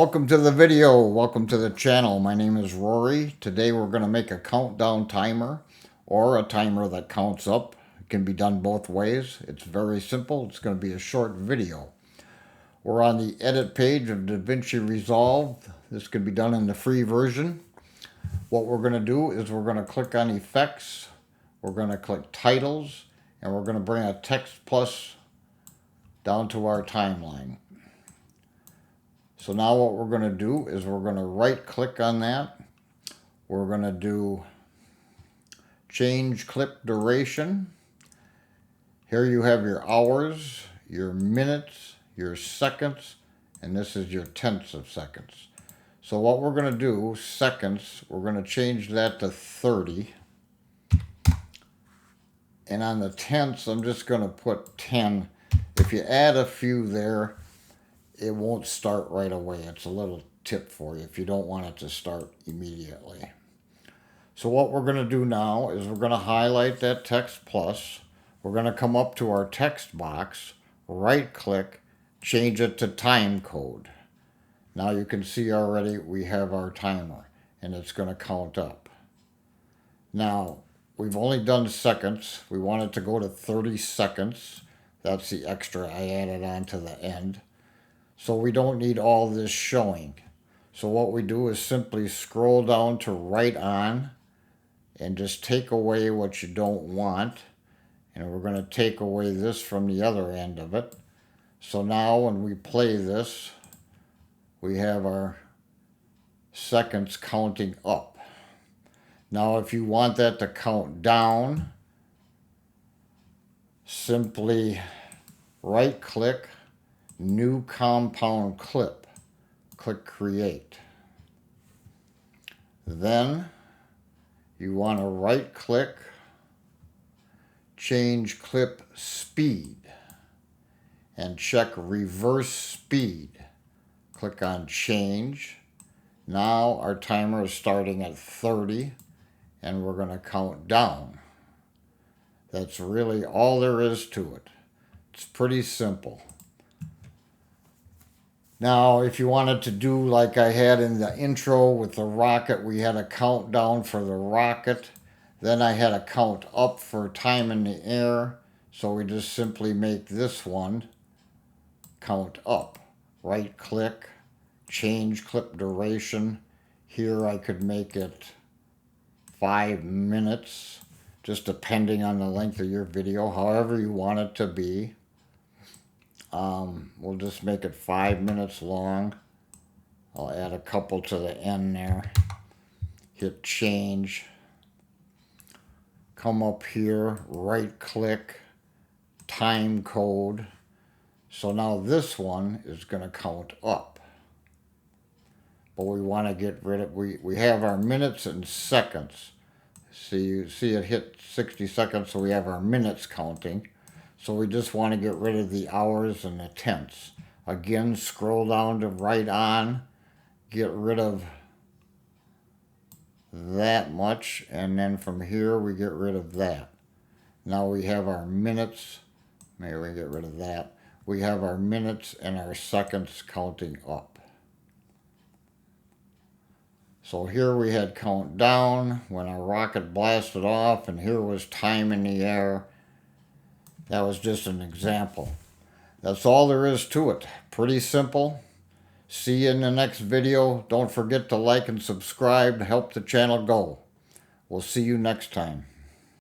Welcome to the video. Welcome to the channel. My name is Rory. Today we're going to make a countdown timer or a timer that counts up. It can be done both ways. It's very simple. It's going to be a short video. We're on the edit page of DaVinci Resolve. This can be done in the free version. What we're going to do is we're going to click on effects. We're going to click titles and we're going to bring a text plus down to our timeline. So now what we're going to do is we're going to right click on that. We're going to do change clip duration. Here you have your hours, your minutes, your seconds, and this is your tenths of seconds. So what we're going to do, seconds, we're going to change that to 30. And on the tenths, I'm just going to put 10. If you add a few there, it won't start right away. It's a little tip for you if you don't want it to start immediately. So what we're going to do now is we're going to highlight that text plus. We're going to come up to our text box, right click, change it to time code. Now you can see already we have our timer and it's going to count up. Now we've only done seconds. We want it to go to 30 seconds. That's the extra I added on to the end. So we don't need all this showing. So what we do is simply scroll down to right on and just take away what you don't want. And we're going to take away this from the other end of it. So now when we play this, we have our seconds counting up. Now if you want that to count down, simply right click, new compound clip, click create. Then you want to right click, change clip speed and check reverse speed. Click on change. Now our timer is starting at 30 and we're going to count down. That's really all there is to it. It's pretty simple. Now, if you wanted to do like I had in the intro with the rocket, we had a countdown for the rocket. Then I had a count up for time in the air. So we just simply make this one count up. Right click, change clip duration. Here I could make it 5 minutes, just depending on the length of your video, however you want it to be. We'll just make it 5 minutes long. I'll add a couple to the end there. Hit change. Come up here, right click, time code. So now this one is going to count up. But we want to get rid of, we have our minutes and seconds. See, you see it hit 60 seconds, so we have our minutes counting. So we just want to get rid of the hours and the tenths. Again, scroll down to right on, get rid of that much, and then from here we get rid of that. Now we have our minutes. Maybe we get rid of that. We have our minutes and our seconds counting up. So here we had count down when our rocket blasted off, and here was time in the air. That was just an example. That's all there is to it. Pretty simple. See you in the next video. Don't forget to like and subscribe to help the channel go. We'll see you next time.